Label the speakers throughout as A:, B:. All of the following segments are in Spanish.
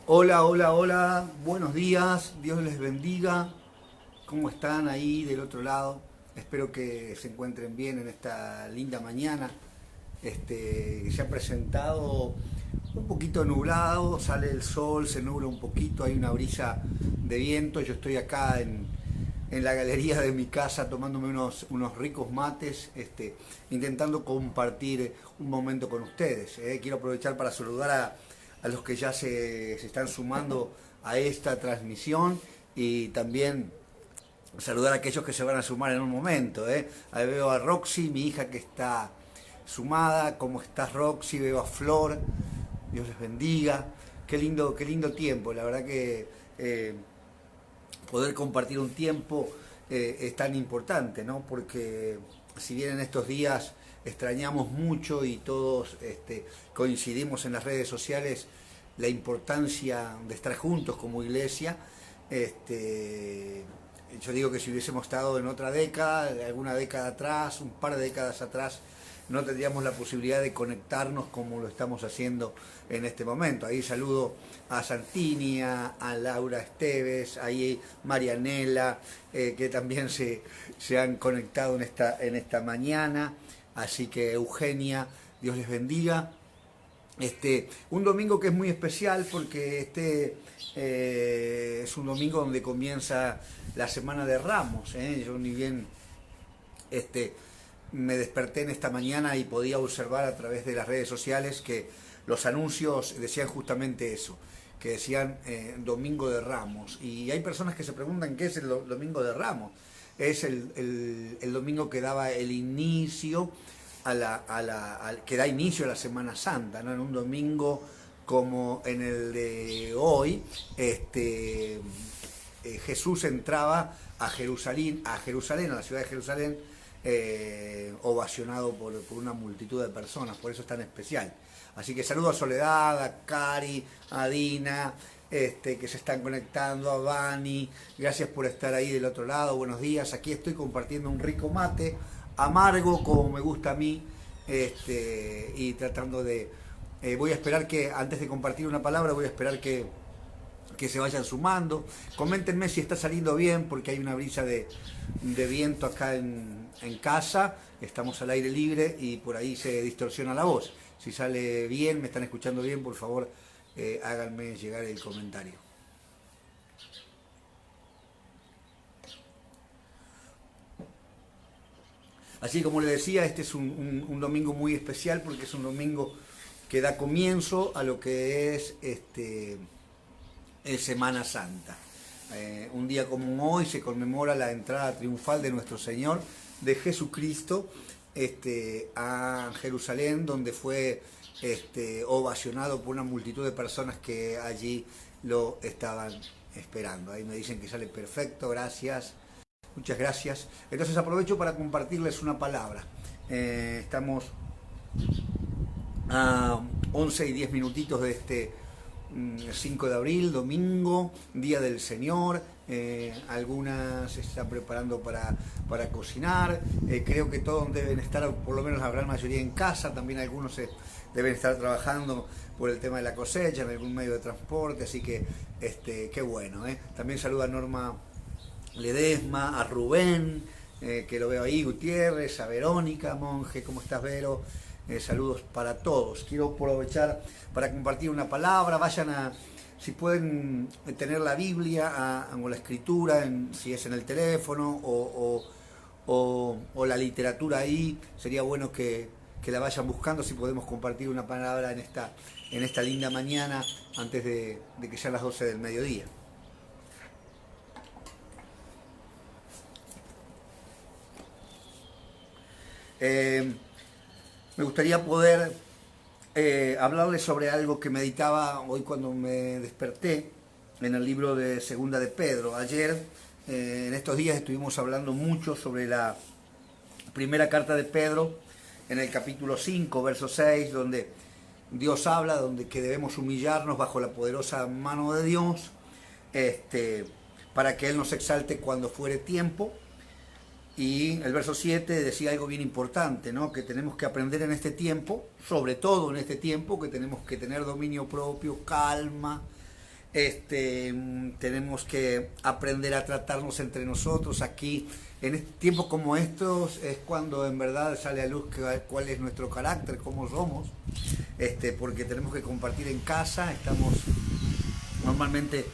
A: Hola, hola, hola, buenos días, Dios les bendiga. ¿Cómo están ahí del otro lado? Espero que se encuentren bien en esta linda mañana. Se ha presentado un poquito nublado, sale el sol, se nubla un poquito, hay una brisa de viento. Yo estoy acá en la galería de mi casa tomándome unos ricos mates, intentando compartir un momento con ustedes. Quiero aprovechar para saludar a los que ya se están sumando a esta transmisión y también saludar a aquellos que se van a sumar en un momento. Ahí veo a Roxy, mi hija que está sumada. ¿Cómo estás, Roxy? Veo a Flor. Dios les bendiga. Qué lindo tiempo. La verdad que poder compartir un tiempo es tan importante, ¿no? Porque si bien en estos días extrañamos mucho y todos coincidimos en las redes sociales la importancia de estar juntos como iglesia, yo digo que si hubiésemos estado en otra década, alguna década atrás, un par de décadas atrás, no tendríamos la posibilidad de conectarnos como lo estamos haciendo en este momento. Ahí saludo a Santini, a Laura Esteves, ahí Marianela, que también se han conectado en esta mañana. Así que Eugenia, Dios les bendiga. Un domingo que es muy especial porque es un domingo donde comienza la Semana de Ramos. Yo ni bien me desperté en esta mañana y podía observar a través de las redes sociales que los anuncios decían justamente eso, que decían Domingo de Ramos. Y hay personas que se preguntan qué es el Domingo de Ramos. Es el domingo que daba el inicio que da inicio a la Semana Santa, ¿no? En un domingo como en el de hoy, Jesús entraba a la ciudad de Jerusalén, ovacionado por una multitud de personas, por eso es tan especial. Así que saludo a Soledad, a Cari, a Dina, que se están conectando, a Vani, gracias por estar ahí del otro lado, buenos días. Aquí estoy compartiendo un rico mate, amargo como me gusta a mí, y tratando de... voy a esperar que, antes de compartir una palabra, voy a esperar que se vayan sumando. Coméntenme si está saliendo bien, porque hay una brisa de viento acá en casa, estamos al aire libre y por ahí se distorsiona la voz. Si sale bien, me están escuchando bien, por favor, háganme llegar el comentario. Así como les decía, este es un domingo muy especial porque es un domingo que da comienzo a lo que es Semana Santa. Un día como hoy se conmemora la entrada triunfal de nuestro Señor, de Jesucristo, a Jerusalén, donde fue ovacionado por una multitud de personas que allí lo estaban esperando. Ahí me dicen que sale perfecto, gracias. Muchas gracias. Entonces aprovecho para compartirles una palabra. Estamos a 11 y 10 minutitos de 5 de abril, domingo, Día del Señor. Algunas se están preparando para cocinar. Creo que todos deben estar, por lo menos la gran mayoría, en casa. También algunos deben estar trabajando por el tema de la cosecha, en algún medio de transporte. Así que qué bueno. También saluda a Norma Ledesma, a Rubén, que lo veo ahí, Gutiérrez, a Verónica Monje, ¿cómo estás, Vero? Saludos para todos. Quiero aprovechar para compartir una palabra. Si pueden tener la Biblia o la escritura, si es en el teléfono o la literatura ahí, sería bueno que la vayan buscando, si podemos compartir una palabra en esta linda mañana antes de que sean las 12 del mediodía. Me gustaría poder hablarles sobre algo que meditaba hoy cuando me desperté en el libro de Segunda de Pedro. Ayer, en estos días, estuvimos hablando mucho sobre la primera carta de Pedro, en el capítulo 5, verso 6, donde Dios habla, donde que debemos humillarnos bajo la poderosa mano de Dios, para que Él nos exalte cuando fuere tiempo. Y el verso 7 decía algo bien importante, ¿no? Que tenemos que aprender en este tiempo, sobre todo en este tiempo, que tenemos que tener dominio propio, calma, Tenemos que aprender a tratarnos entre nosotros. Aquí, en tiempos como estos, es cuando en verdad sale a luz cuál es nuestro carácter, cómo somos, porque tenemos que compartir en casa, estamos normalmente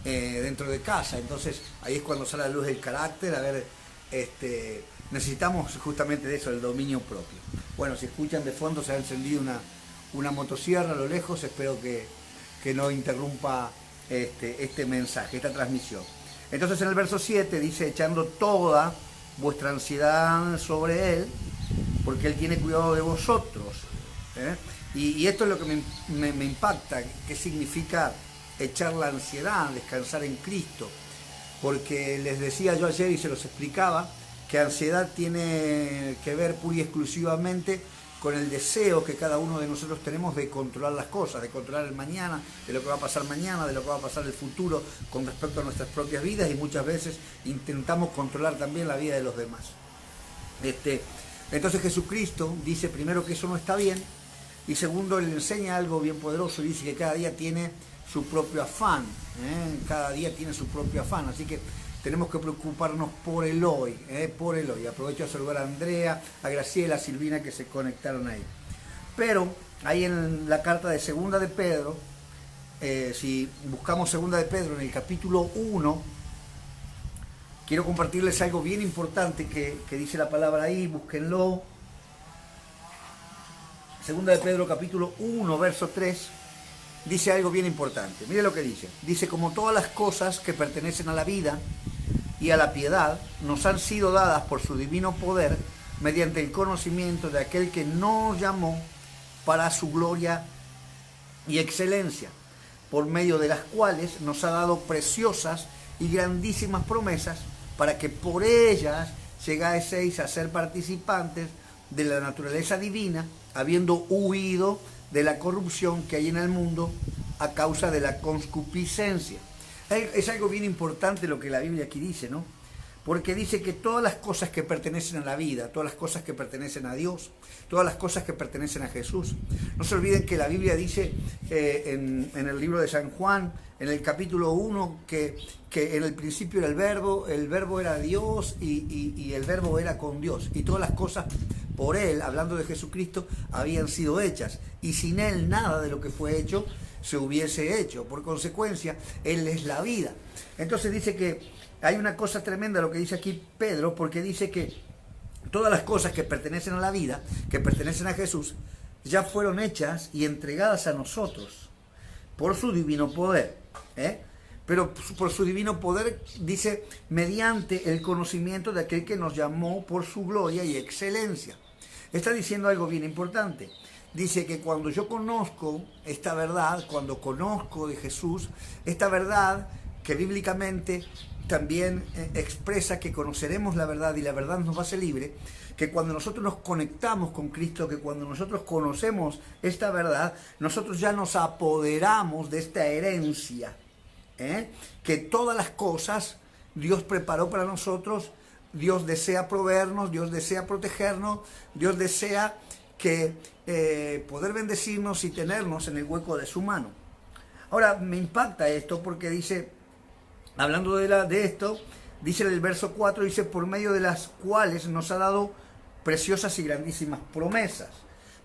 A: dentro de casa, entonces ahí es cuando sale a luz el carácter. A ver, necesitamos justamente de eso, el dominio propio. Bueno, si escuchan de fondo, se ha encendido una motosierra a lo lejos, espero que no interrumpa este mensaje, esta transmisión. Entonces en el verso 7 dice, echando toda vuestra ansiedad sobre Él, porque Él tiene cuidado de vosotros. Y esto es lo que me impacta, qué significa echar la ansiedad, descansar en Cristo. Porque les decía yo ayer y se los explicaba, que ansiedad tiene que ver pura y exclusivamente con el deseo que cada uno de nosotros tenemos de controlar las cosas, de controlar el mañana, de lo que va a pasar mañana, de lo que va a pasar el futuro con respecto a nuestras propias vidas, y muchas veces intentamos controlar también la vida de los demás. Entonces Jesucristo dice primero que eso no está bien, y segundo, le enseña algo bien poderoso, dice que cada día tiene su propio afán, cada día tiene su propio afán, así que tenemos que preocuparnos por el hoy, por el hoy. Aprovecho a saludar a Andrea, a Graciela, a Silvina, que se conectaron ahí. Pero ahí en la carta de Segunda de Pedro, si buscamos Segunda de Pedro en el capítulo 1, quiero compartirles algo bien importante que dice la palabra ahí, búsquenlo. Segunda de Pedro capítulo 1, verso 3, dice algo bien importante. Mire lo que dice. Dice, como todas las cosas que pertenecen a la vida y a la piedad nos han sido dadas por su divino poder mediante el conocimiento de aquel que nos llamó para su gloria y excelencia, por medio de las cuales nos ha dado preciosas y grandísimas promesas, para que por ellas llegaseis a ser participantes de la naturaleza divina, habiendo huido de la corrupción que hay en el mundo a causa de la concupiscencia. Es algo bien importante lo que la Biblia aquí dice, ¿no? Porque dice que todas las cosas que pertenecen a la vida, todas las cosas que pertenecen a Dios, todas las cosas que pertenecen a Jesús. No se olviden que la Biblia dice en el libro de San Juan, en el capítulo 1, que en el principio era el verbo era Dios y el verbo era con Dios. Y todas las cosas por Él, hablando de Jesucristo, habían sido hechas. Y sin Él nada de lo que fue hecho se hubiese hecho. Por consecuencia, Él es la vida. Entonces dice que hay una cosa tremenda lo que dice aquí Pedro, porque dice que todas las cosas que pertenecen a la vida, que pertenecen a Jesús, ya fueron hechas y entregadas a nosotros por su divino poder. Pero por su divino poder, dice, mediante el conocimiento de aquel que nos llamó por su gloria y excelencia. Está diciendo algo bien importante. Dice que cuando yo conozco esta verdad, cuando conozco de Jesús, esta verdad que bíblicamente también expresa que conoceremos la verdad y la verdad nos va a hacer libre, que cuando nosotros nos conectamos con Cristo, que cuando nosotros conocemos esta verdad, nosotros ya nos apoderamos de esta herencia, que todas las cosas Dios preparó para nosotros. Dios desea proveernos, Dios desea protegernos, Dios desea que poder bendecirnos y tenernos en el hueco de su mano. Ahora me impacta esto porque dice, hablando de esto, dice en el verso 4, dice, por medio de las cuales nos ha dado preciosas y grandísimas promesas.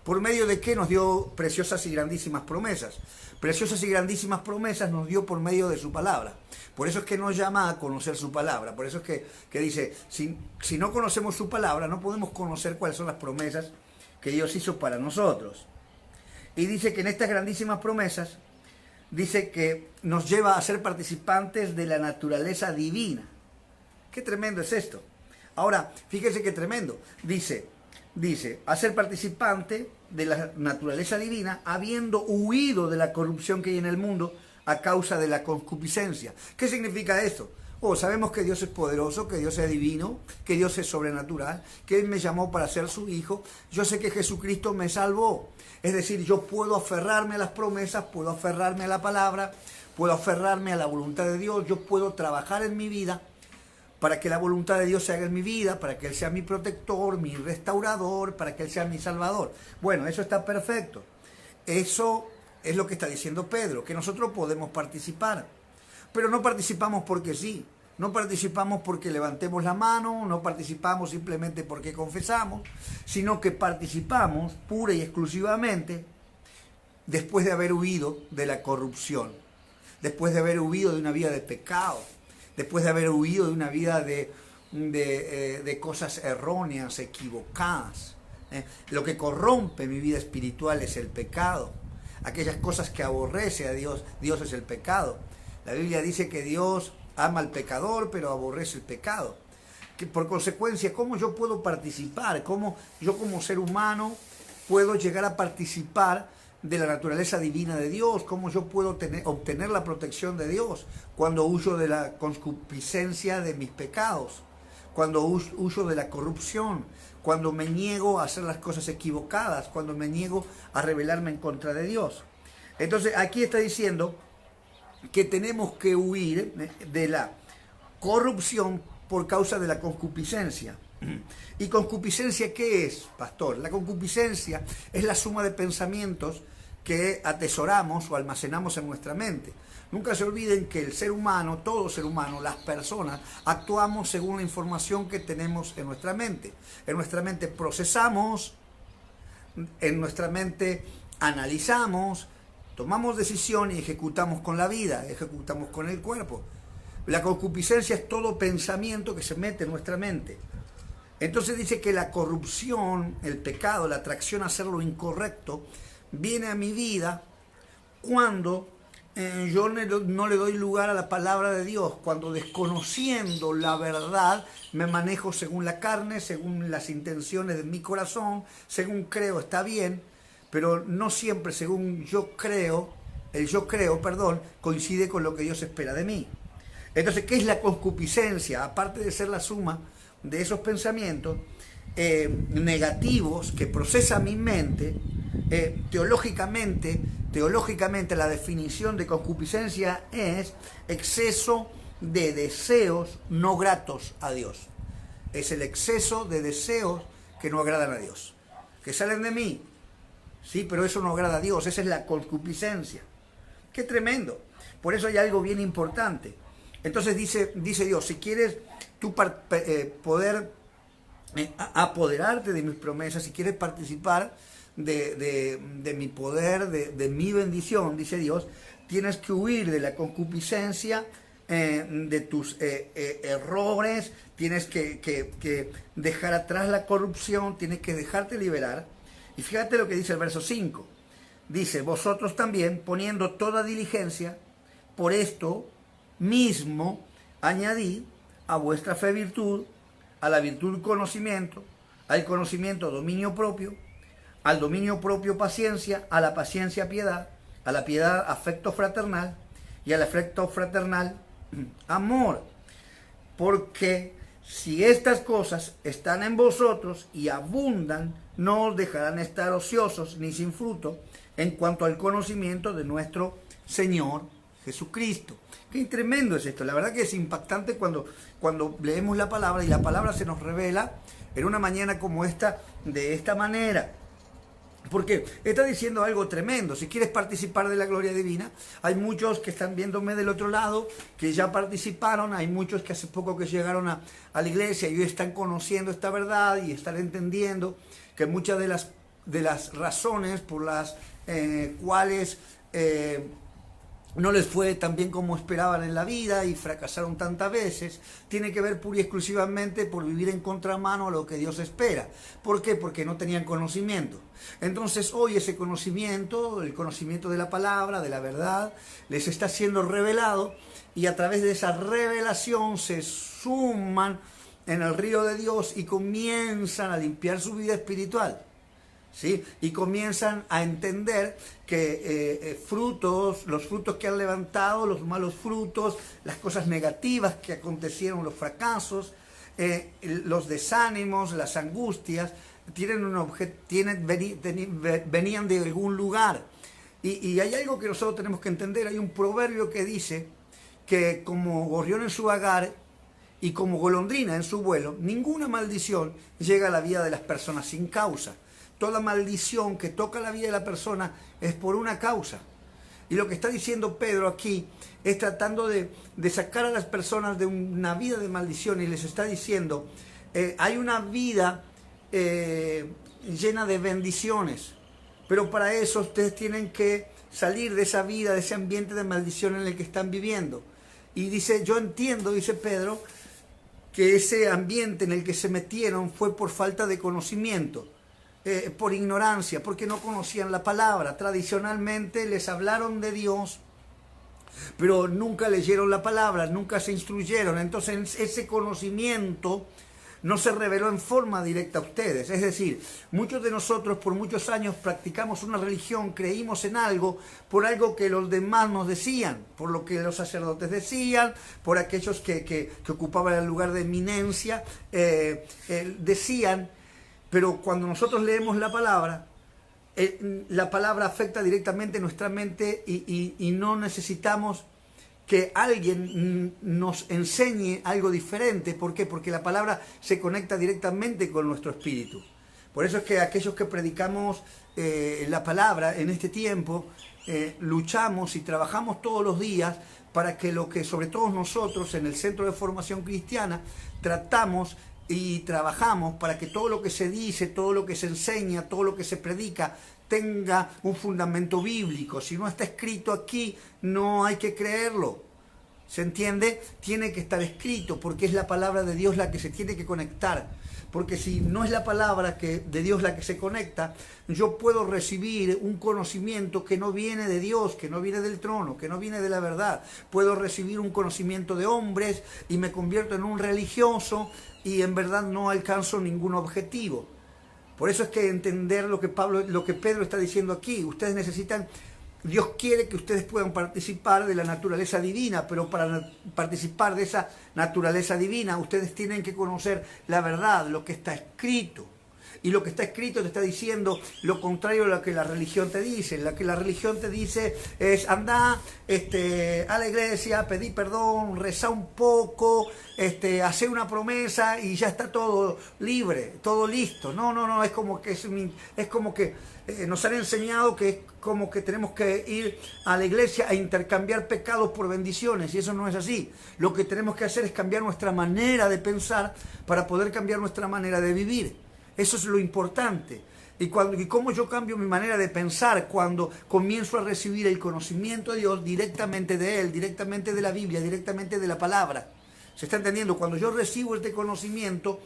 A: ¿Por medio de qué nos dio preciosas y grandísimas promesas? Preciosas y grandísimas promesas nos dio por medio de su palabra. Por eso es que nos llama a conocer su palabra. Por eso es que dice, si no conocemos su palabra, no podemos conocer cuáles son las promesas que Dios hizo para nosotros. Y dice que en estas grandísimas promesas, dice que nos lleva a ser participantes de la naturaleza divina. Qué tremendo es esto. Ahora, fíjense qué tremendo. Dice, a ser participante de la naturaleza divina, habiendo huido de la corrupción que hay en el mundo a causa de la concupiscencia. ¿Qué significa esto? Sabemos que Dios es poderoso, que Dios es divino, que Dios es sobrenatural, que Él me llamó para ser su hijo. Yo sé que Jesucristo me salvó. Es decir, yo puedo aferrarme a las promesas, puedo aferrarme a la palabra, puedo aferrarme a la voluntad de Dios. Yo puedo trabajar en mi vida para que la voluntad de Dios se haga en mi vida, para que Él sea mi protector, mi restaurador, para que Él sea mi salvador. Bueno, eso está perfecto. Eso es lo que está diciendo Pedro, que nosotros podemos participar. Pero no participamos porque sí, no participamos porque levantemos la mano, no participamos simplemente porque confesamos, sino que participamos pura y exclusivamente después de haber huido de la corrupción, después de haber huido de una vida de pecado, después de haber huido de una vida de cosas erróneas, equivocadas. Lo que corrompe mi vida espiritual es el pecado. Aquellas cosas que aborrece a Dios, Dios es el pecado. La Biblia dice que Dios ama al pecador, pero aborrece el pecado. Que por consecuencia, ¿cómo yo puedo participar? ¿Cómo yo como ser humano puedo llegar a participar de la naturaleza divina de Dios? ¿Cómo yo puedo obtener la protección de Dios cuando huyo de la concupiscencia de mis pecados? Cuando huyo de la corrupción, cuando me niego a hacer las cosas equivocadas, cuando me niego a rebelarme en contra de Dios. Entonces aquí está diciendo que tenemos que huir de la corrupción por causa de la concupiscencia. ¿Y concupiscencia qué es, pastor? La concupiscencia es la suma de pensamientos que atesoramos o almacenamos en nuestra mente. Nunca se olviden que el ser humano, todo ser humano, las personas, actuamos según la información que tenemos en nuestra mente. En nuestra mente procesamos, en nuestra mente analizamos, tomamos decisión y ejecutamos con la vida, ejecutamos con el cuerpo. La concupiscencia es todo pensamiento que se mete en nuestra mente. Entonces dice que la corrupción, el pecado, la atracción a hacer lo incorrecto, viene a mi vida cuando yo no le doy lugar a la palabra de Dios, cuando desconociendo la verdad me manejo según la carne, según las intenciones de mi corazón, según creo está bien, pero no siempre según yo creo, coincide con lo que Dios espera de mí. Entonces, ¿qué es la concupiscencia? Aparte de ser la suma de esos pensamientos negativos que procesa mi mente, teológicamente la definición de concupiscencia es exceso de deseos no gratos a Dios. Es el exceso de deseos que no agradan a Dios, que salen de mí, sí, pero eso no agrada a Dios. Esa es la concupiscencia. ¡Qué tremendo! Por eso hay algo bien importante. Entonces dice Dios, si quieres tú poder apoderarte de mis promesas, si quieres participar de mi poder, de mi bendición, dice Dios, tienes que huir de la concupiscencia, de tus errores, tienes que dejar atrás la corrupción, tienes que dejarte liberar. Y fíjate lo que dice el verso 5. Dice, vosotros también, poniendo toda diligencia, por esto mismo añadid a vuestra fe virtud, a la virtud conocimiento, al conocimiento dominio propio, al dominio propio paciencia, a la paciencia piedad, a la piedad afecto fraternal y al afecto fraternal amor. Porque si estas cosas están en vosotros y abundan, no os dejarán estar ociosos ni sin fruto en cuanto al conocimiento de nuestro Señor Jesucristo. Qué tremendo es esto. La verdad que es impactante cuando leemos la palabra y la palabra se nos revela en una mañana como esta, de esta manera. Porque está diciendo algo tremendo. Si quieres participar de la gloria divina, hay muchos que están viéndome del otro lado, que ya participaron, hay muchos que hace poco que llegaron a la iglesia y hoy están conociendo esta verdad y están entendiendo que muchas de las razones por las cuales no les fue tan bien como esperaban en la vida y fracasaron tantas veces, tiene que ver pura y exclusivamente por vivir en contramano a lo que Dios espera. ¿Por qué? Porque no tenían conocimiento. Entonces hoy ese conocimiento, el conocimiento de la palabra, de la verdad, les está siendo revelado y a través de esa revelación se suman en el río de Dios y comienzan a limpiar su vida espiritual. ¿Sí? Y comienzan a entender que los frutos que han levantado, los malos frutos, las cosas negativas que acontecieron, los fracasos, los desánimos, las angustias, venían de algún lugar. Y hay algo que nosotros tenemos que entender. Hay un proverbio que dice que como gorrión en su hogar y como golondrina en su vuelo, ninguna maldición llega a la vida de las personas sin causa. Toda maldición que toca la vida de la persona es por una causa. Y lo que está diciendo Pedro aquí es tratando de sacar a las personas de una vida de maldición y les está diciendo, hay una vida llena de bendiciones, pero para eso ustedes tienen que salir de esa vida, de ese ambiente de maldición en el que están viviendo. Y dice, yo entiendo, dice Pedro, que ese ambiente en el que se metieron fue por falta de conocimiento, por ignorancia, porque no conocían la palabra. Tradicionalmente les hablaron de Dios, pero nunca leyeron la palabra, nunca se instruyeron. Entonces ese conocimiento no se reveló en forma directa a ustedes. Es decir, muchos de nosotros por muchos años practicamos una religión, creímos en algo, por algo que los demás nos decían, por lo que los sacerdotes decían, por aquellos que ocupaban el lugar de eminencia, decían, pero cuando nosotros leemos la palabra afecta directamente nuestra mente y no necesitamos que alguien nos enseñe algo diferente. ¿Por qué? Porque la palabra se conecta directamente con nuestro espíritu. Por eso es que aquellos que predicamos la palabra en este tiempo, luchamos y trabajamos todos los días para que lo que sobre todo nosotros en el Centro de Formación Cristiana tratamos y trabajamos para que todo lo que se dice, todo lo que se enseña, todo lo que se predica tenga un fundamento bíblico. Si no está escrito aquí, no hay que creerlo. ¿Se entiende? Tiene que estar escrito porque es la palabra de Dios la que se tiene que conectar. Porque si no es la palabra de Dios la que se conecta, yo puedo recibir un conocimiento que no viene de Dios, que no viene del trono, que no viene de la verdad. Puedo recibir un conocimiento de hombres y me convierto en un religioso y en verdad no alcanzo ningún objetivo. Por eso es que entender lo que Pedro está diciendo aquí. Ustedes necesitan, Dios quiere que ustedes puedan participar de la naturaleza divina, pero para participar de esa naturaleza divina, ustedes tienen que conocer la verdad, lo que está escrito. Y lo que está escrito te está diciendo lo contrario a lo que la religión te dice. Lo que la religión te dice es anda a la iglesia, pedí perdón, rezá un poco, hacer una promesa y ya está todo libre, todo listo. No, es como que nos han enseñado que es como que tenemos que ir a la iglesia a intercambiar pecados por bendiciones, y eso no es así. Lo que tenemos que hacer es cambiar nuestra manera de pensar para poder cambiar nuestra manera de vivir. Eso es lo importante. Y cómo yo cambio mi manera de pensar cuando comienzo a recibir el conocimiento de Dios directamente de Él, directamente de la Biblia, directamente de la palabra. ¿Se está entendiendo? Cuando yo recibo este conocimiento,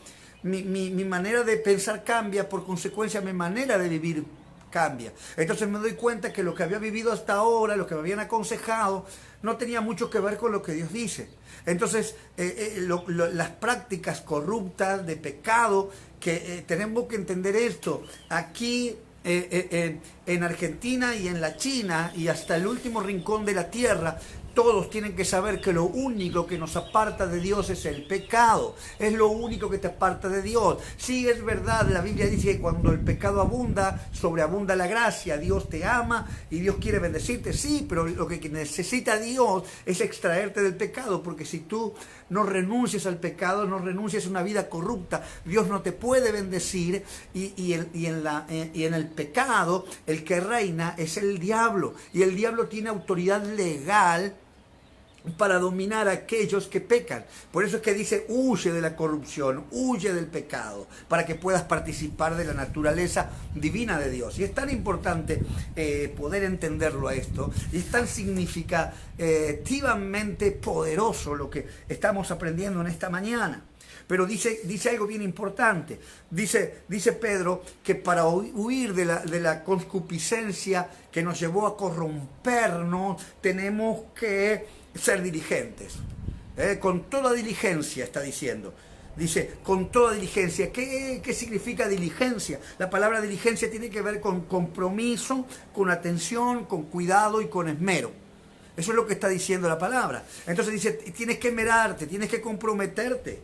A: mi manera de pensar cambia, por consecuencia mi manera de vivir cambia. Entonces me doy cuenta que lo que había vivido hasta ahora, lo que me habían aconsejado, no tenía mucho que ver con lo que Dios dice. Entonces las prácticas corruptas de pecado, que tenemos que entender esto, aquí en Argentina y en la China y hasta el último rincón de la tierra, todos tienen que saber que lo único que nos aparta de Dios es el pecado. Es lo único que te aparta de Dios. Sí, es verdad, la Biblia dice que cuando el pecado abunda, sobreabunda la gracia. Dios te ama y Dios quiere bendecirte. Sí, pero lo que necesita Dios es extraerte del pecado. Porque si tú no renuncias al pecado, no renuncias a una vida corrupta, Dios no te puede bendecir. Y en el pecado, el que reina es el diablo. Y el diablo tiene autoridad legal para dominar a aquellos que pecan. Por eso es que dice, huye de la corrupción, huye del pecado, para que puedas participar de la naturaleza divina de Dios. Y es tan importante poder entenderlo a esto, y es tan significativamente poderoso lo que estamos aprendiendo en esta mañana. Pero dice algo bien importante. Dice Pedro que para huir de la concupiscencia que nos llevó a corrompernos, tenemos que ser diligentes. Con toda diligencia, está diciendo. Dice, con toda diligencia. ¿Qué significa diligencia? La palabra diligencia tiene que ver con compromiso, con atención, con cuidado y con esmero. Eso es lo que está diciendo la palabra. Entonces dice, tienes que esmerarte, tienes que comprometerte.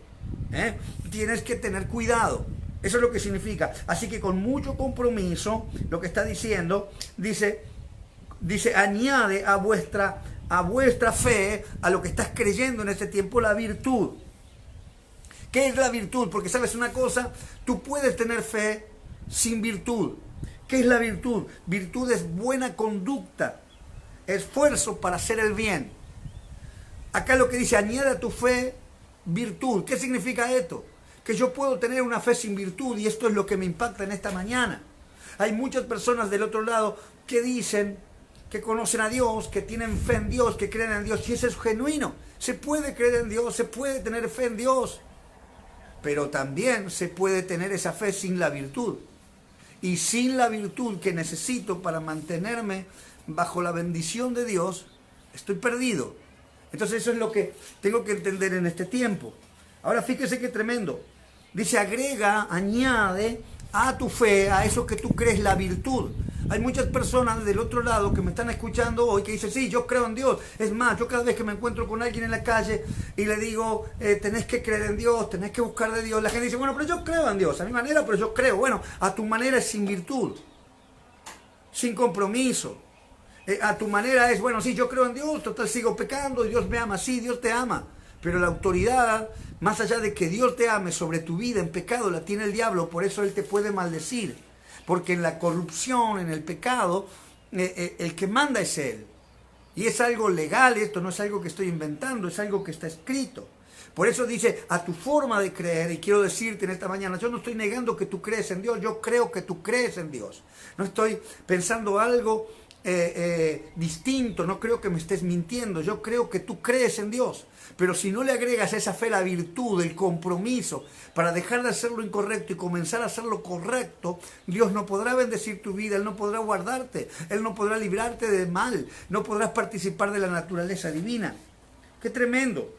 A: Tienes que tener cuidado. Eso es lo que significa. Así que con mucho compromiso, lo que está diciendo, dice añade a vuestra fe, a lo que estás creyendo en este tiempo, la virtud. ¿Qué es la virtud? Porque sabes una cosa, tú puedes tener fe sin virtud. ¿Qué es la virtud? Virtud es buena conducta. esfuerzo para hacer el bien. Acá lo que dice, añade a tu fe virtud. ¿Qué significa esto? Que yo puedo tener una fe sin virtud, y esto es lo que me impacta en esta mañana. Hay muchas personas del otro lado que dicen que conocen a Dios, que tienen fe en Dios, que creen en Dios, y eso es genuino. Se puede creer en Dios, se puede tener fe en Dios, pero también se puede tener esa fe sin la virtud. Y sin la virtud que necesito para mantenerme bajo la bendición de Dios, estoy perdido. Entonces eso es lo que tengo que entender en este tiempo. Ahora fíjese qué tremendo. Dice, agrega, añade a tu fe, a eso que tú crees, la virtud. Hay muchas personas del otro lado que me están escuchando hoy que dicen, sí, yo creo en Dios. Es más, yo cada vez que me encuentro con alguien en la calle y le digo, tenés que creer en Dios, tenés que buscar de Dios, la gente dice, bueno, pero yo creo en Dios, a mi manera, pero yo creo. Bueno, a tu manera es sin virtud, sin compromiso. A tu manera es, bueno, sí, yo creo en Dios, total sigo pecando, Dios me ama, sí, Dios te ama. Pero la autoridad, más allá de que Dios te ame sobre tu vida en pecado, la tiene el diablo, por eso él te puede maldecir. Porque en la corrupción, en el pecado, el que manda es él. Y es algo legal, esto no es algo que estoy inventando, es algo que está escrito. Por eso dice, a tu forma de creer, y quiero decirte en esta mañana, yo no estoy negando que tú crees en Dios, yo creo que tú crees en Dios. No estoy pensando algo distinto, no creo que me estés mintiendo, yo creo que tú crees en Dios. Pero si no le agregas a esa fe la virtud, el compromiso, para dejar de hacer lo incorrecto y comenzar a hacer lo correcto, Dios no podrá bendecir tu vida, Él no podrá guardarte, Él no podrá librarte del mal, no podrás participar de la naturaleza divina. ¡Qué tremendo!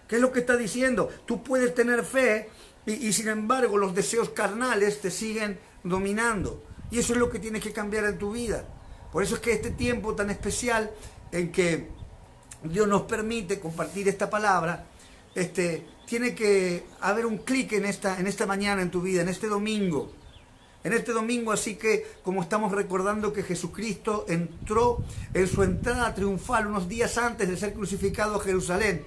A: ¿Qué es lo que está diciendo? Tú puedes tener fe y sin embargo los deseos carnales te siguen dominando. Y eso es lo que tienes que cambiar en tu vida. Por eso es que este tiempo tan especial en que Dios nos permite compartir esta palabra, tiene que haber un clic en esta mañana en tu vida, en este domingo. En este domingo, así que como estamos recordando que Jesucristo entró en su entrada triunfal unos días antes de ser crucificado a Jerusalén,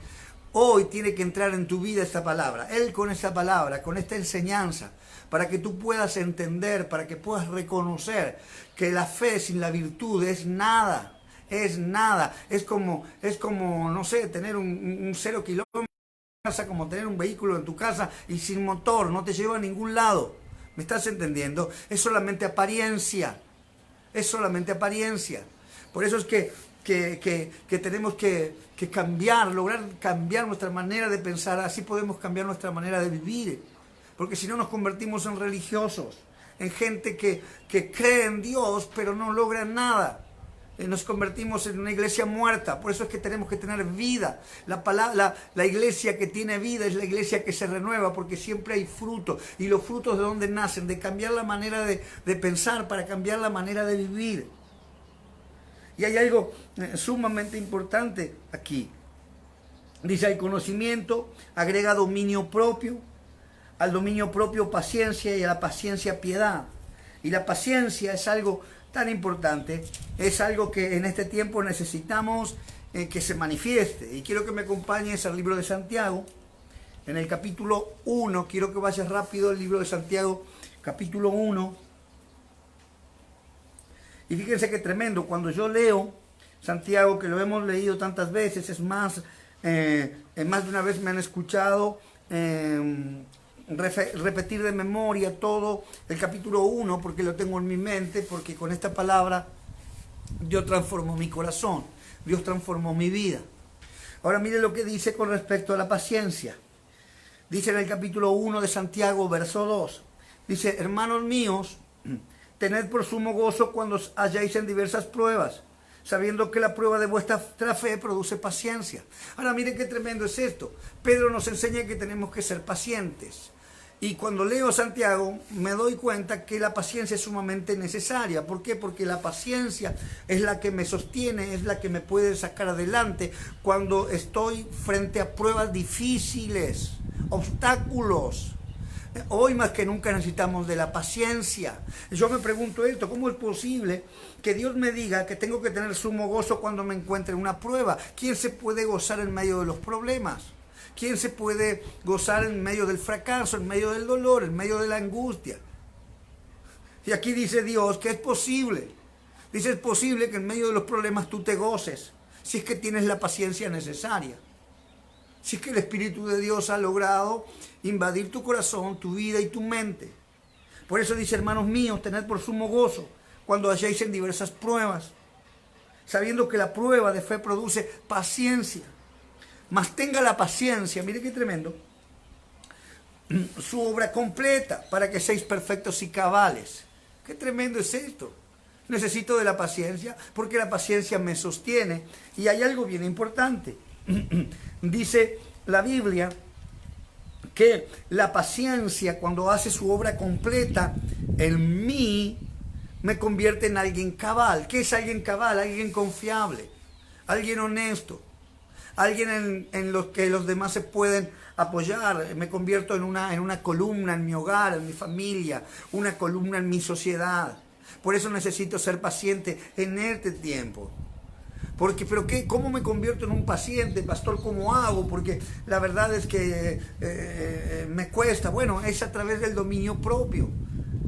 A: hoy tiene que entrar en tu vida esta palabra. Él con esta palabra, con esta enseñanza, para que tú puedas entender, para que puedas reconocer que la fe sin la virtud es nada, es nada. Es como no sé, tener un 0 kilómetros en casa, como tener un vehículo en tu casa y sin motor, no te lleva a ningún lado. ¿Me estás entendiendo? Es solamente apariencia, es solamente apariencia. Por eso es que tenemos que cambiar, lograr cambiar nuestra manera de pensar, así podemos cambiar nuestra manera de vivir. Porque si no nos convertimos en religiosos, en gente que cree en Dios pero no logra nada. Nos convertimos en una iglesia muerta. Por eso es que tenemos que tener vida. La iglesia que tiene vida es la iglesia que se renueva, porque siempre hay fruto. ¿Y los frutos de dónde nacen? De cambiar la manera de pensar para cambiar la manera de vivir. Y hay algo sumamente importante aquí. Dice, al conocimiento agrega dominio propio, al dominio propio paciencia y a la paciencia piedad. Y la paciencia es algo tan importante, es algo que en este tiempo necesitamos que se manifieste. Y quiero que me acompañes al libro de Santiago, en el capítulo 1, quiero que vayas rápido al libro de Santiago, capítulo 1. Y fíjense qué tremendo, cuando yo leo Santiago, que lo hemos leído tantas veces, es más, más de una vez me han escuchado repetir de memoria todo el capítulo 1, porque lo tengo en mi mente, porque con esta palabra Dios transformó mi corazón, Dios transformó mi vida. Ahora mire lo que dice con respecto a la paciencia. Dice en el capítulo 1 de Santiago, verso 2, dice, hermanos míos, tened por sumo gozo cuando os halláis en diversas pruebas, sabiendo que la prueba de vuestra fe produce paciencia. Ahora mire qué tremendo es esto. Pedro nos enseña que tenemos que ser pacientes. Y cuando leo Santiago me doy cuenta que la paciencia es sumamente necesaria. ¿Por qué? Porque la paciencia es la que me sostiene, es la que me puede sacar adelante cuando estoy frente a pruebas difíciles, obstáculos. Hoy más que nunca necesitamos de la paciencia. Yo me pregunto esto, ¿cómo es posible que Dios me diga que tengo que tener sumo gozo cuando me encuentre en una prueba? ¿Quién se puede gozar en medio de los problemas? ¿Quién se puede gozar en medio del fracaso, en medio del dolor, en medio de la angustia? Y aquí dice Dios que es posible. Dice, es posible que en medio de los problemas tú te goces, si es que tienes la paciencia necesaria. Si es que el Espíritu de Dios ha logrado invadir tu corazón, tu vida y tu mente. Por eso dice, hermanos míos, tened por sumo gozo cuando halléis en diversas pruebas, sabiendo que la prueba de fe produce paciencia. Mas tenga la paciencia, mire qué tremendo, su obra completa, para que seáis perfectos y cabales. Qué tremendo es esto. Necesito de la paciencia, porque la paciencia me sostiene. Y hay algo bien importante. Dice la Biblia que la paciencia, cuando hace su obra completa en mí, me convierte en alguien cabal. ¿Qué es alguien cabal? Alguien confiable, alguien honesto, alguien en los que los demás se pueden apoyar. Me convierto en una columna en mi hogar, en mi familia, una columna en mi sociedad. Por eso necesito ser paciente en este tiempo. Pero ¿cómo me convierto en un paciente, pastor? ¿Cómo hago? Porque la verdad es que me cuesta. Bueno, es a través del dominio propio.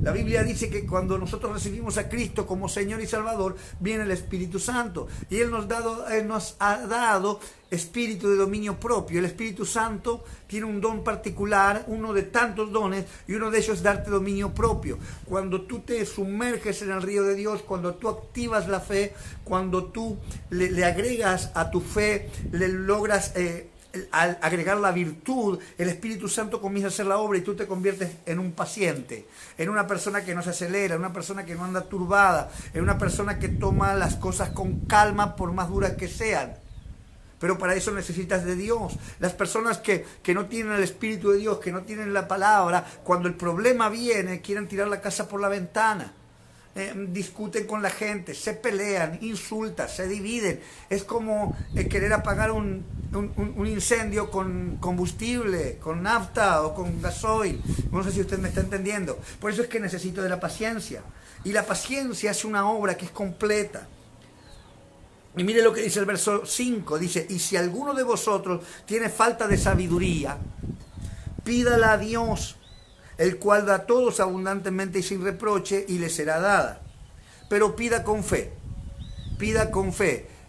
A: La Biblia dice que cuando nosotros recibimos a Cristo como Señor y Salvador, viene el Espíritu Santo. Y Él nos ha dado espíritu de dominio propio. El Espíritu Santo tiene un don particular, uno de tantos dones, y uno de ellos es darte dominio propio. Cuando tú te sumerges en el río de Dios, cuando tú activas la fe, cuando tú le agregas a tu fe, le logras al agregar la virtud, el Espíritu Santo comienza a hacer la obra y tú te conviertes en un paciente, en una persona que no se acelera, en una persona que no anda turbada, en una persona que toma las cosas con calma por más duras que sean. Pero para eso necesitas de Dios. Las personas que no tienen el Espíritu de Dios, que no tienen la palabra, cuando el problema viene, quieren tirar la casa por la ventana. Discuten con la gente, se pelean, insultan, se dividen. Es como querer apagar un incendio con combustible, con nafta o con gasoil. No sé si usted me está entendiendo. Por eso es que necesito de la paciencia. Y la paciencia es una obra que es completa. Y mire lo que dice el verso 5. Dice, y si alguno de vosotros tiene falta de sabiduría, pídala a Dios, el cual da a todos abundantemente y sin reproche, y le será dada. Pero pida con fe,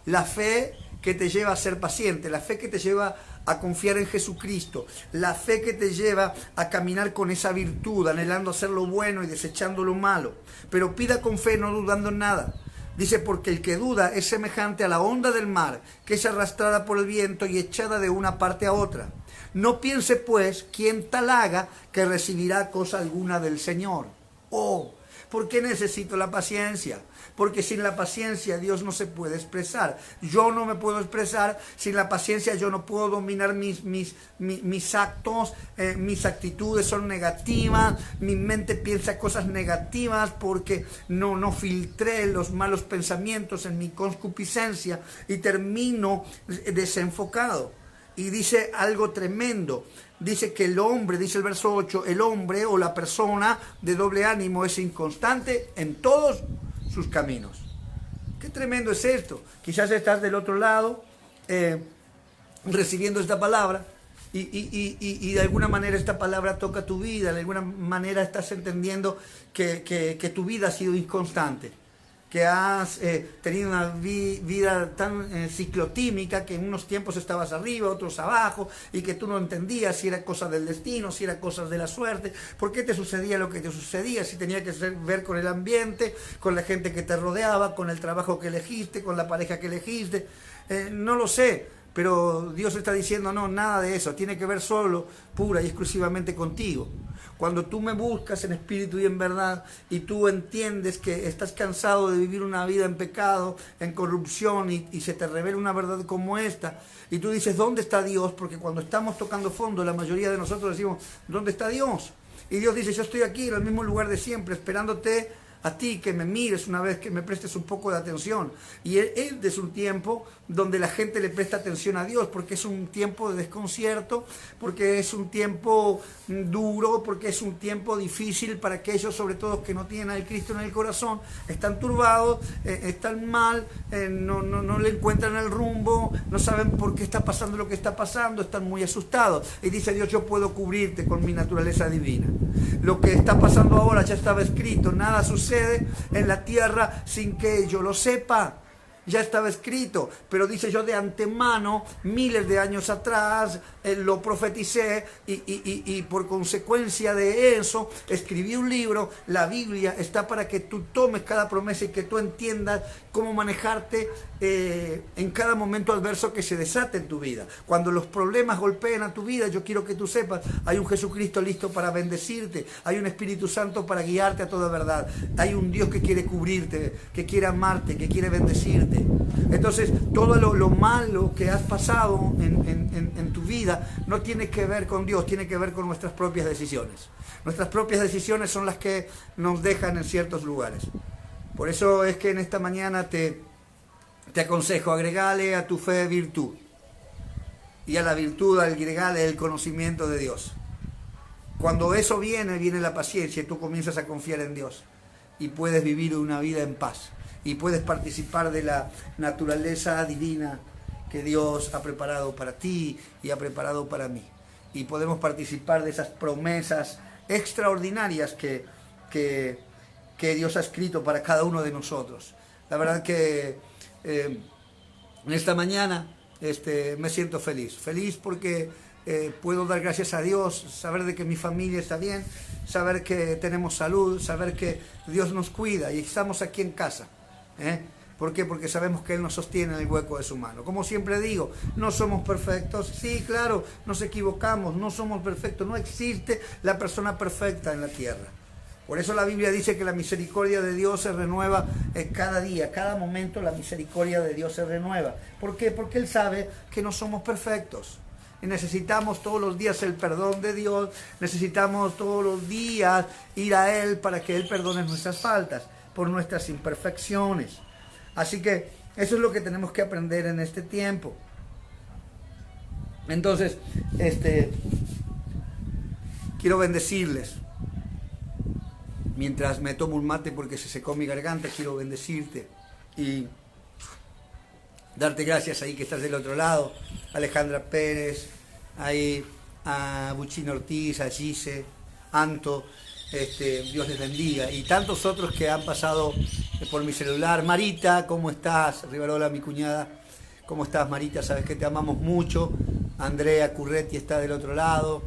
A: la fe que te lleva a ser paciente, la fe que te lleva a confiar en Jesucristo, la fe que te lleva a caminar con esa virtud, anhelando hacer lo bueno y desechando lo malo. Pero pida con fe, no dudando en nada. Dice, porque el que duda es semejante a la onda del mar, que es arrastrada por el viento y echada de una parte a otra. No piense, pues, quien tal haga, que recibirá cosa alguna del Señor. Oh, ¿por qué necesito la paciencia? Porque sin la paciencia Dios no se puede expresar. Yo no me puedo expresar. Sin la paciencia yo no puedo dominar mis actos, mis actitudes son negativas, mi mente piensa cosas negativas porque no filtré los malos pensamientos en mi concupiscencia y termino desenfocado. Y dice algo tremendo. Dice que el hombre, dice el verso 8, el hombre o la persona de doble ánimo es inconstante en todos sus caminos. Qué tremendo es esto. Quizás estás del otro lado recibiendo esta palabra y de alguna manera esta palabra toca tu vida, de alguna manera estás entendiendo que tu vida ha sido inconstante, que has tenido una vida tan ciclotímica, que en unos tiempos estabas arriba, otros abajo, y que tú no entendías si era cosa del destino, si era cosa de la suerte, por qué te sucedía lo que te sucedía, si tenía que ver con el ambiente, con la gente que te rodeaba, con el trabajo que elegiste, con la pareja que elegiste, no lo sé. Pero Dios está diciendo, no, nada de eso, tiene que ver solo, pura y exclusivamente contigo. Cuando tú me buscas en espíritu y en verdad, y tú entiendes que estás cansado de vivir una vida en pecado, en corrupción, y se te revela una verdad como esta, y tú dices, ¿dónde está Dios? Porque cuando estamos tocando fondo, la mayoría de nosotros decimos, ¿dónde está Dios? Y Dios dice, yo estoy aquí en el mismo lugar de siempre, esperándote a ti que me mires una vez, que me prestes un poco de atención. Y este es un tiempo donde la gente le presta atención a Dios, porque es un tiempo de desconcierto, porque es un tiempo duro, porque es un tiempo difícil para aquellos, sobre todo, que no tienen al Cristo en el corazón, están turbados, están mal, no le encuentran el rumbo, no saben por qué está pasando lo que está pasando, están muy asustados. Y dice Dios, yo puedo cubrirte con mi naturaleza divina. Lo que está pasando ahora ya estaba escrito, nada sucede sucede en la tierra sin que yo lo sepa. Ya estaba escrito, pero dice yo de antemano, miles de años atrás, lo profeticé y por consecuencia de eso escribí un libro. La Biblia está para que tú tomes cada promesa y que tú entiendas cómo manejarte en cada momento adverso que se desate en tu vida. Cuando los problemas golpeen a tu vida, yo quiero que tú sepas, hay un Jesucristo listo para bendecirte, hay un Espíritu Santo para guiarte a toda verdad, hay un Dios que quiere cubrirte, que quiere amarte, que quiere bendecirte. Entonces, todo lo malo que has pasado en tu vida no tiene que ver con Dios, tiene que ver con nuestras propias decisiones. Nuestras propias decisiones son las que nos dejan en ciertos lugares. Por eso es que en esta mañana te aconsejo, agregale a tu fe virtud. Y a la virtud agregale el conocimiento de Dios. Cuando eso viene la paciencia y tú comienzas a confiar en Dios. Y puedes vivir una vida en paz. Y puedes participar de la naturaleza divina que Dios ha preparado para ti y ha preparado para mí. Y podemos participar de esas promesas extraordinarias que Dios ha escrito para cada uno de nosotros. La verdad que en esta mañana me siento feliz porque puedo dar gracias a Dios, saber de que mi familia está bien, saber que tenemos salud, saber que Dios nos cuida y estamos aquí en casa. ¿Por qué? Porque sabemos que Él nos sostiene en el hueco de su mano. Como siempre digo, no somos perfectos. Sí, claro, nos equivocamos, no somos perfectos. No existe la persona perfecta en la tierra. Por eso la Biblia dice que la misericordia de Dios se renueva cada día, cada momento la misericordia de Dios se renueva. ¿Por qué? Porque Él sabe que no somos perfectos. Y necesitamos todos los días el perdón de Dios, necesitamos todos los días ir a Él para que Él perdone nuestras faltas, por nuestras imperfecciones. Así que eso es lo que tenemos que aprender en este tiempo. Entonces, quiero bendecirles. Mientras me tomo un mate porque se secó mi garganta, quiero bendecirte y darte gracias ahí que estás del otro lado. Alejandra Pérez, ahí a Buchín Ortiz, a Gise, Anto, Dios les bendiga. Y tantos otros que han pasado por mi celular. Marita, ¿cómo estás? Rivarola, mi cuñada. ¿Cómo estás, Marita? Sabes que te amamos mucho. Andrea Curretti está del otro lado.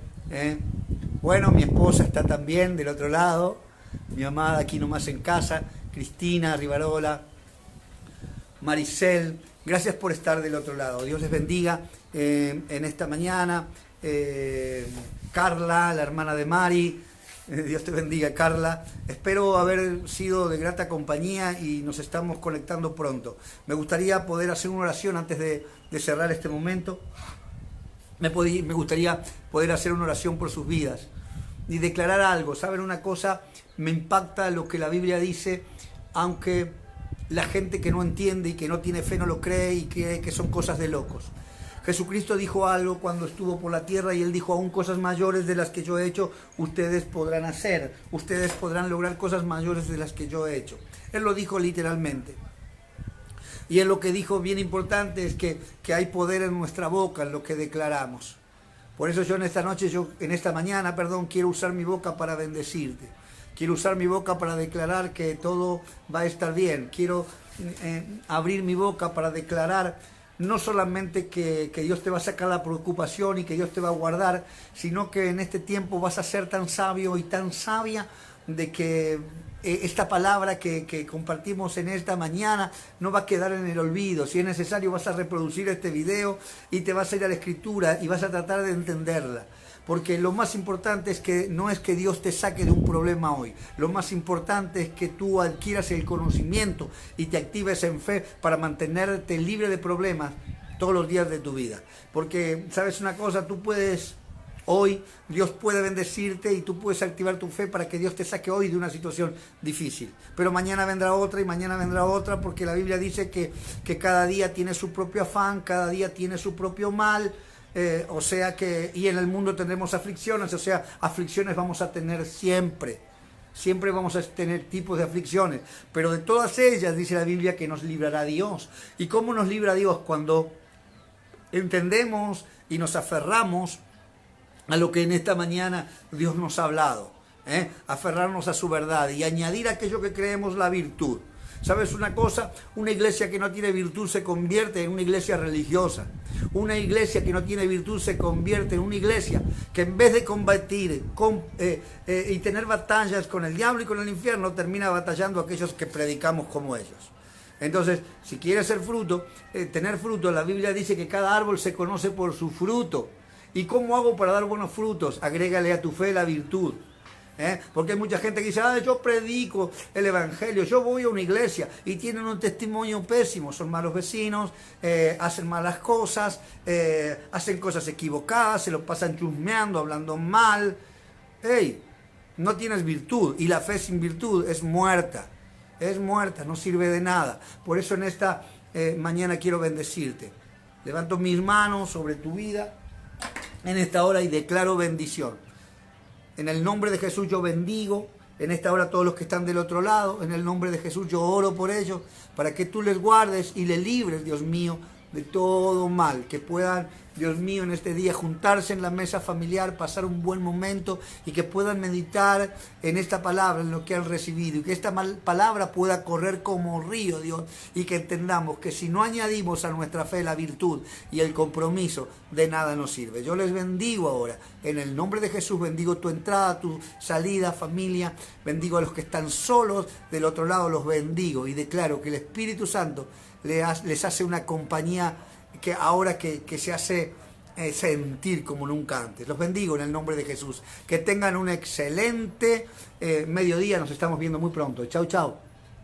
A: Bueno, mi esposa está también del otro lado. Mi amada aquí nomás en casa. Cristina Rivarola. Maricel, gracias por estar del otro lado. Dios les bendiga en esta mañana. Carla, la hermana de Mari. Dios te bendiga, Carla. Espero haber sido de grata compañía y nos estamos conectando pronto. Me gustaría poder hacer una oración antes de cerrar este momento. Me gustaría poder hacer una oración por sus vidas y declarar algo. ¿Saben una cosa? Me impacta lo que la Biblia dice, aunque la gente que no entiende y que no tiene fe no lo cree y cree que son cosas de locos. Jesucristo dijo algo cuando estuvo por la tierra y Él dijo, aún cosas mayores de las que yo he hecho, ustedes podrán hacer. Ustedes podrán lograr cosas mayores de las que yo he hecho. Él lo dijo literalmente. Y Él lo que dijo bien importante es que hay poder en nuestra boca, en lo que declaramos. Por eso yo en esta mañana, quiero usar mi boca para bendecirte. Quiero usar mi boca para declarar que todo va a estar bien. Quiero abrir mi boca para declarar no solamente que Dios te va a sacar la preocupación y que Dios te va a guardar, sino que en este tiempo vas a ser tan sabio y tan sabia de que esta palabra que compartimos en esta mañana no va a quedar en el olvido. Si es necesario vas a reproducir este video y te vas a ir a la Escritura y vas a tratar de entenderla. Porque lo más importante es que no es que Dios te saque de un problema hoy. Lo más importante es que tú adquieras el conocimiento y te actives en fe para mantenerte libre de problemas todos los días de tu vida. Porque, ¿sabes una cosa? Tú puedes, hoy, Dios puede bendecirte y tú puedes activar tu fe para que Dios te saque hoy de una situación difícil. Pero mañana vendrá otra y mañana vendrá otra, porque la Biblia dice que cada día tiene su propio afán, cada día tiene su propio mal. Y en el mundo tendremos aflicciones, aflicciones vamos a tener siempre vamos a tener tipos de aflicciones, pero de todas ellas dice la Biblia que nos librará Dios. ¿Y cómo nos libra Dios? Cuando entendemos y nos aferramos a lo que en esta mañana Dios nos ha hablado. aferrarnos a su verdad y añadir aquello que creemos la virtud. ¿Sabes una cosa? Una iglesia que no tiene virtud se convierte en una iglesia religiosa. Una iglesia que no tiene virtud se convierte en una iglesia que en vez de combatir y tener batallas con el diablo y con el infierno, termina batallando a aquellos que predicamos como ellos. Entonces, si quieres ser fruto, tener fruto, la Biblia dice que cada árbol se conoce por su fruto. ¿Y cómo hago para dar buenos frutos? Agrégale a tu fe la virtud. Porque hay mucha gente que dice, yo predico el evangelio, yo voy a una iglesia y tienen un testimonio pésimo, son malos vecinos, hacen malas cosas, hacen cosas equivocadas, se lo pasan chusmeando, hablando mal. ¡Ey! No tienes virtud y la fe sin virtud es muerta, no sirve de nada. Por eso en esta mañana quiero bendecirte. Levanto mis manos sobre tu vida en esta hora y declaro bendición. En el nombre de Jesús yo bendigo en esta hora a todos los que están del otro lado. En el nombre de Jesús yo oro por ellos para que tú les guardes y les libres, Dios mío, de todo mal. Que puedan, Dios mío, en este día juntarse en la mesa familiar, pasar un buen momento y que puedan meditar en esta palabra, en lo que han recibido. Y que esta palabra pueda correr como río, Dios. Y que entendamos que si no añadimos a nuestra fe la virtud y el compromiso, de nada nos sirve. Yo les bendigo ahora. En el nombre de Jesús bendigo tu entrada, tu salida, familia. Bendigo a los que están solos. Del otro lado los bendigo. Y declaro que el Espíritu Santo les hace una compañía que ahora que se hace sentir como nunca antes. Los bendigo en el nombre de Jesús. Que tengan un excelente mediodía. Nos estamos viendo muy pronto. Chau, chau.